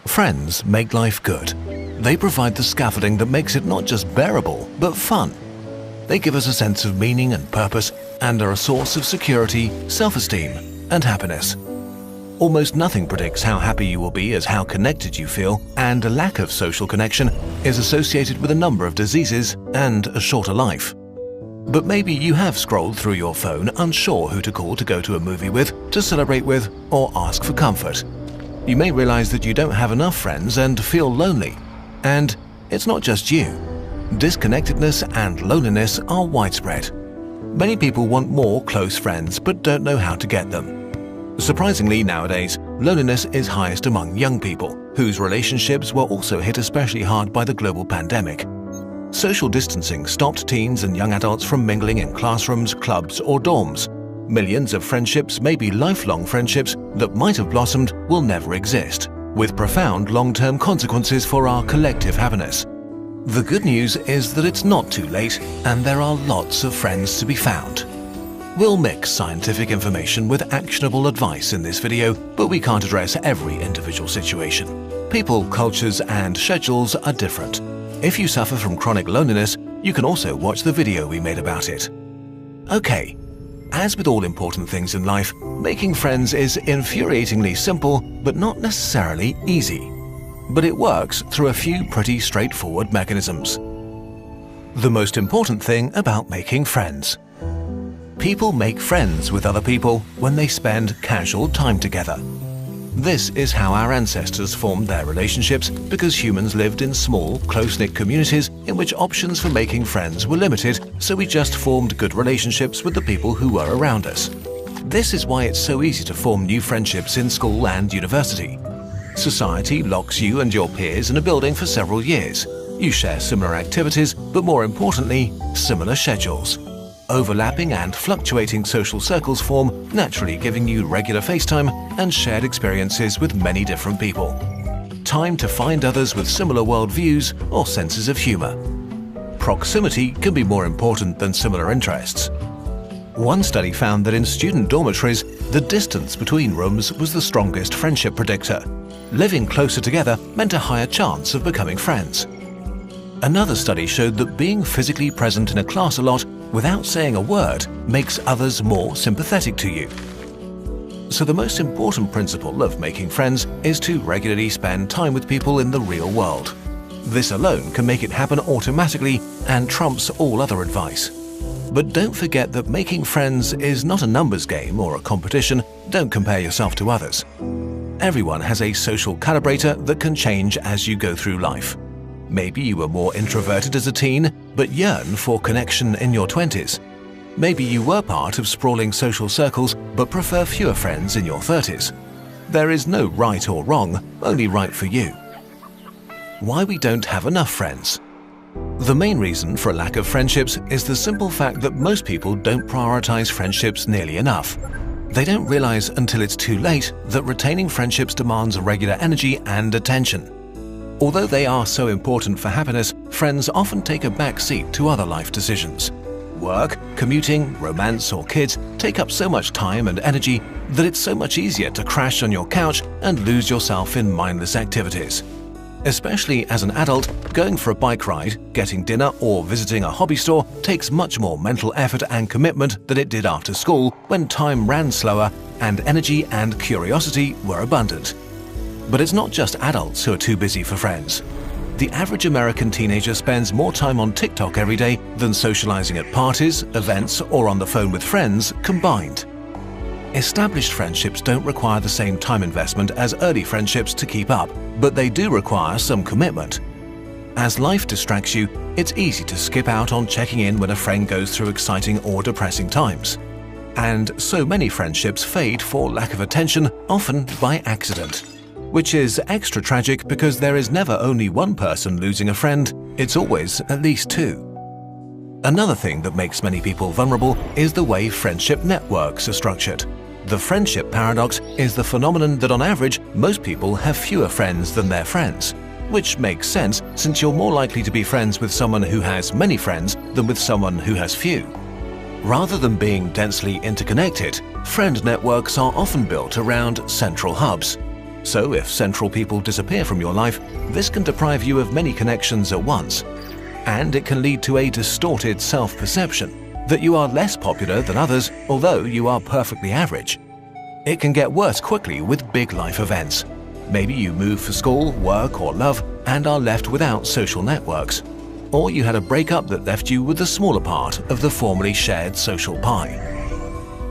Friends make life good. They provide the scaffolding that makes it not just bearable, but fun. They give us a sense of meaning and purpose and are a source of security, self-esteem, and happiness. Almost nothing predicts how happy you will be as how connected you feel, and a lack of social connection is associated with a number of diseases and a shorter life. But maybe you have scrolled through your phone unsure who to call to go to a movie with, to celebrate with, or ask for comfort. You may realize that you don't have enough friends and feel lonely. And it's not just you. Disconnectedness and loneliness are widespread. Many people want more close friends but don't know how to get them. Surprisingly, nowadays, loneliness is highest among young people, whose relationships were also hit especially hard by the global pandemic. Social distancing stopped teens and young adults from mingling in classrooms, clubs, or dorms. Millions of friendships, maybe lifelong friendships, that might have blossomed will never exist, with profound long-term consequences for our collective happiness. The good news is that it's not too late, and there are lots of friends to be found. We'll mix scientific information with actionable advice in this video, but we can't address every individual situation. People, cultures, and schedules are different. If you suffer from chronic loneliness, you can also watch the video we made about it. Okay, as with all important things in life, making friends is infuriatingly simple, but not necessarily easy. But it works through a few pretty straightforward mechanisms. The most important thing about making friends. People make friends with other people when they spend casual time together. This is how our ancestors formed their relationships, because humans lived in small, close-knit communities in which options for making friends were limited, so we just formed good relationships with the people who were around us. This is why it's so easy to form new friendships in school and university. Society locks you and your peers in a building for several years. You share similar activities, but more importantly, similar schedules. Overlapping and fluctuating social circles form, naturally giving you regular FaceTime and shared experiences with many different people. Time to find others with similar worldviews or senses of humor. Proximity can be more important than similar interests. One study found that in student dormitories, the distance between rooms was the strongest friendship predictor. Living closer together meant a higher chance of becoming friends. Another study showed that being physically present in a class a lot without saying a word makes others more sympathetic to you. So the most important principle of making friends is to regularly spend time with people in the real world. This alone can make it happen automatically and trumps all other advice. But don't forget that making friends is not a numbers game or a competition. Don't compare yourself to others. Everyone has a social calibrator that can change as you go through life. Maybe you were more introverted as a teen, but yearn for connection in your 20s. Maybe you were part of sprawling social circles, but prefer fewer friends in your 30s. There is no right or wrong, only right for you. Why we don't have enough friends. The main reason for a lack of friendships is the simple fact that most people don't prioritize friendships nearly enough. They don't realize until it's too late that retaining friendships demands regular energy and attention. Although they are so important for happiness, friends often take a back seat to other life decisions. Work, commuting, romance, or kids take up so much time and energy that it's so much easier to crash on your couch and lose yourself in mindless activities. Especially as an adult, going for a bike ride, getting dinner, or visiting a hobby store takes much more mental effort and commitment than it did after school, when time ran slower and energy and curiosity were abundant. But it's not just adults who are too busy for friends. The average American teenager spends more time on TikTok every day than socializing at parties, events, or on the phone with friends combined. Established friendships don't require the same time investment as early friendships to keep up, but they do require some commitment. As life distracts you, it's easy to skip out on checking in when a friend goes through exciting or depressing times. And so many friendships fade for lack of attention, often by accident. Which is extra tragic because there is never only one person losing a friend, it's always at least two. Another thing that makes many people vulnerable is the way friendship networks are structured. The friendship paradox is the phenomenon that on average, most people have fewer friends than their friends. Which makes sense since you're more likely to be friends with someone who has many friends than with someone who has few. Rather than being densely interconnected, friend networks are often built around central hubs. So if central people disappear from your life, this can deprive you of many connections at once. And it can lead to a distorted self-perception that you are less popular than others, although you are perfectly average. It can get worse quickly with big life events. Maybe you move for school, work, or love and are left without social networks. Or you had a breakup that left you with the smaller part of the formerly shared social pie.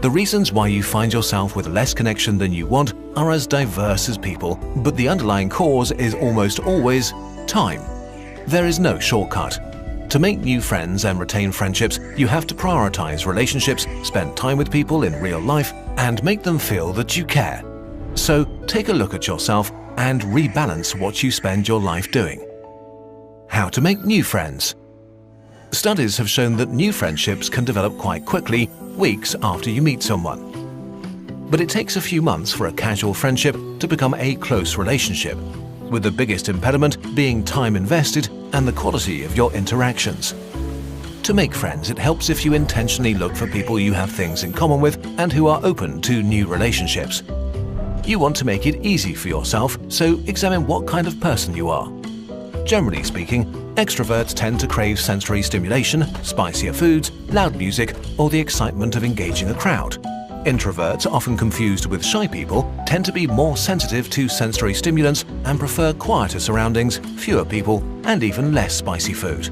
The reasons why you find yourself with less connection than you want are as diverse as people, but the underlying cause is almost always time. There is no shortcut. To make new friends and retain friendships, you have to prioritize relationships, spend time with people in real life, and make them feel that you care. So take a look at yourself and rebalance what you spend your life doing. How to make new friends. Studies have shown that new friendships can develop quite quickly, weeks after you meet someone. But it takes a few months for a casual friendship to become a close relationship, with the biggest impediment being time invested and the quality of your interactions. To make friends, it helps if you intentionally look for people you have things in common with and who are open to new relationships. You want to make it easy for yourself, so examine what kind of person you are. Generally speaking, extroverts tend to crave sensory stimulation, spicier foods, loud music, or the excitement of engaging a crowd. Introverts, often confused with shy people, tend to be more sensitive to sensory stimulants and prefer quieter surroundings, fewer people, and even less spicy food.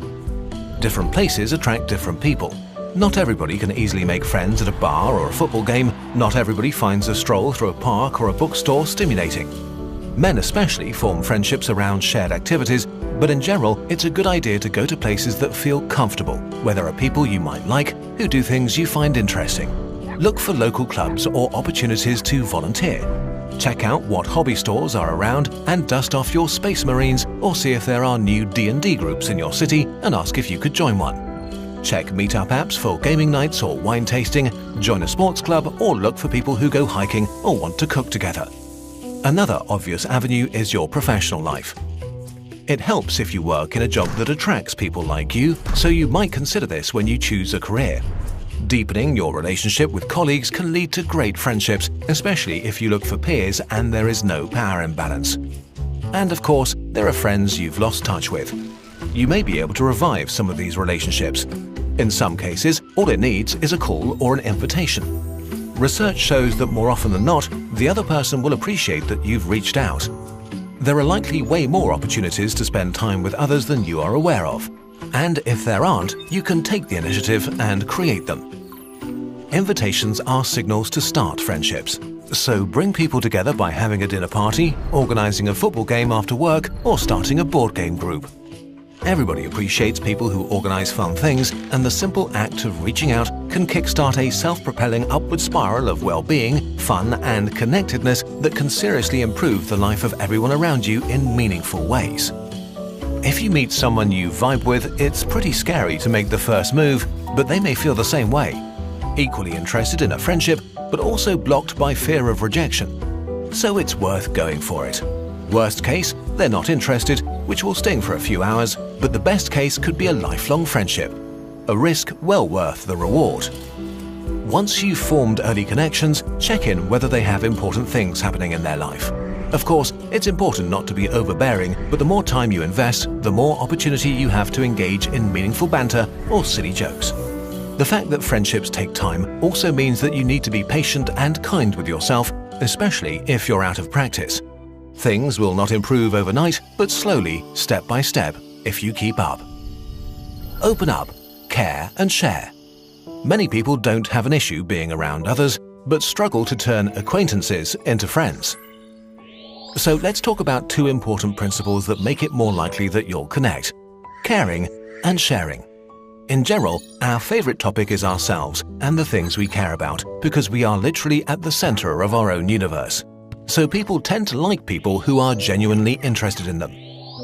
Different places attract different people. Not everybody can easily make friends at a bar or a football game. Not everybody finds a stroll through a park or a bookstore stimulating. Men especially form friendships around shared activities, but in general, it's a good idea to go to places that feel comfortable, where there are people you might like who do things you find interesting. Look for local clubs or opportunities to volunteer. Check out what hobby stores are around and dust off your Space Marines, or see if there are new D&D groups in your city and ask if you could join one. Check meetup apps for gaming nights or wine tasting, join a sports club, or look for people who go hiking or want to cook together. Another obvious avenue is your professional life. It helps if you work in a job that attracts people like you, so you might consider this when you choose a career. Deepening your relationship with colleagues can lead to great friendships, especially if you look for peers and there is no power imbalance. And of course, there are friends you've lost touch with. You may be able to revive some of these relationships. In some cases, all it needs is a call or an invitation. Research shows that more often than not, the other person will appreciate that you've reached out. There are likely way more opportunities to spend time with others than you are aware of. And if there aren't, you can take the initiative and create them. Invitations are signals to start friendships. So bring people together by having a dinner party, organizing a football game after work, or starting a board game group. Everybody appreciates people who organize fun things, and the simple act of reaching out can kickstart a self-propelling upward spiral of well-being, fun, and connectedness that can seriously improve the life of everyone around you in meaningful ways. If you meet someone you vibe with, it's pretty scary to make the first move, but they may feel the same way. Equally interested in a friendship, but also blocked by fear of rejection. So it's worth going for it. Worst case, they're not interested, which will sting for a few hours, but the best case could be a lifelong friendship. A risk well worth the reward. Once you've formed early connections, check in whether they have important things happening in their life. Of course, it's important not to be overbearing, but the more time you invest, the more opportunity you have to engage in meaningful banter or silly jokes. The fact that friendships take time also means that you need to be patient and kind with yourself, especially if you're out of practice. Things will not improve overnight, but slowly, step by step, if you keep up. Open up, care, and share. Many people don't have an issue being around others, but struggle to turn acquaintances into friends. So let's talk about two important principles that make it more likely that you'll connect: caring and sharing. In general, our favorite topic is ourselves and the things we care about, because we are literally at the center of our own universe. So people tend to like people who are genuinely interested in them.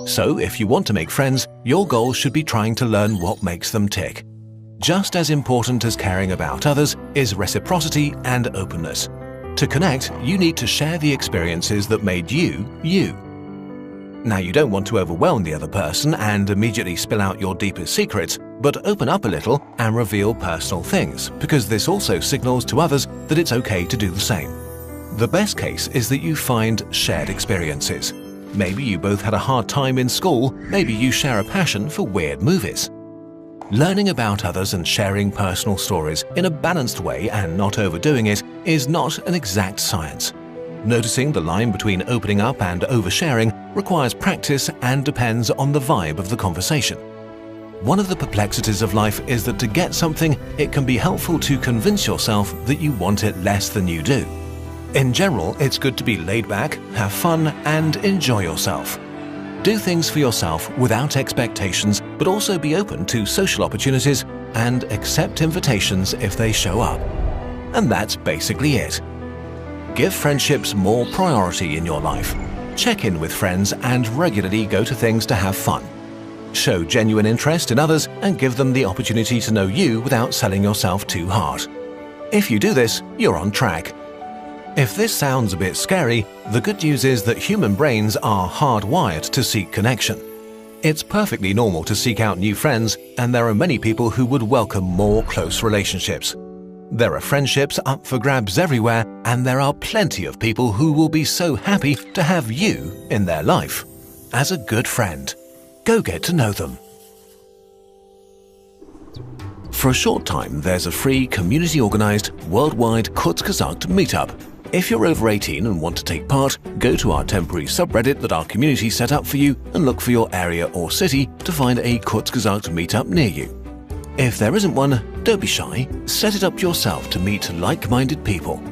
So if you want to make friends, your goal should be trying to learn what makes them tick. Just as important as caring about others is reciprocity and openness. To connect, you need to share the experiences that made you, you. Now, you don't want to overwhelm the other person and immediately spill out your deepest secrets, but open up a little and reveal personal things, because this also signals to others that it's okay to do the same. The best case is that you find shared experiences. Maybe you both had a hard time in school, maybe you share a passion for weird movies. Learning about others and sharing personal stories in a balanced way and not overdoing it is not an exact science. Noticing the line between opening up and oversharing requires practice and depends on the vibe of the conversation. One of the perplexities of life is that to get something, it can be helpful to convince yourself that you want it less than you do. In general, it's good to be laid back, have fun, and enjoy yourself. Do things for yourself without expectations, but also be open to social opportunities and accept invitations if they show up. And that's basically it. Give friendships more priority in your life. Check in with friends and regularly go to things to have fun. Show genuine interest in others and give them the opportunity to know you without selling yourself too hard. If you do this, you're on track. If this sounds a bit scary, the good news is that human brains are hardwired to seek connection. It's perfectly normal to seek out new friends, and there are many people who would welcome more close relationships. There are friendships up for grabs everywhere, and there are plenty of people who will be so happy to have you in their life. As a good friend, go get to know them. For a short time, there's a free, community-organized, worldwide Kurzgesagt meetup. If you're over 18 and want to take part, go to our temporary subreddit that our community set up for you and look for your area or city to find a Kurzgesagt meetup near you. If there isn't one, don't be shy, set it up yourself to meet like-minded people.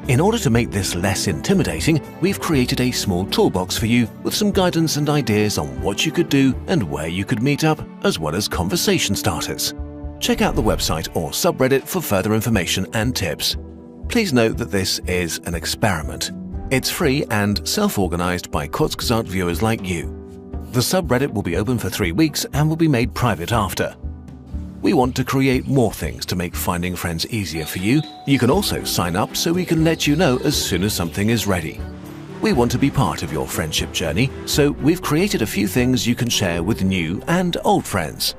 In order to make this less intimidating, we've created a small toolbox for you with some guidance and ideas on what you could do and where you could meet up, as well as conversation starters. Check out the website or subreddit for further information and tips. Please note that this is an experiment. It's free and self-organized by Kurzgesagt viewers like you. The subreddit will be open for 3 weeks and will be made private after. We want to create more things to make finding friends easier for you. You can also sign up so we can let you know as soon as something is ready. We want to be part of your friendship journey, so we've created a few things you can share with new and old friends.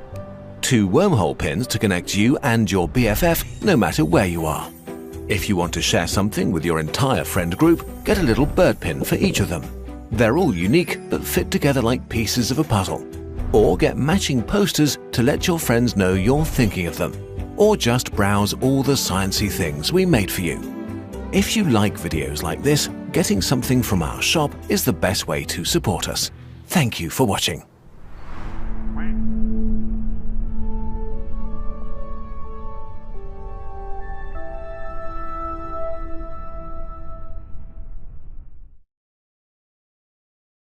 2 wormhole pins to connect you and your BFF no matter where you are. If you want to share something with your entire friend group, get a little bird pin for each of them. They're all unique but fit together like pieces of a puzzle. Or get matching posters to let your friends know you're thinking of them. Or just browse all the sciencey things we made for you. If you like videos like this, getting something from our shop is the best way to support us. Thank you for watching.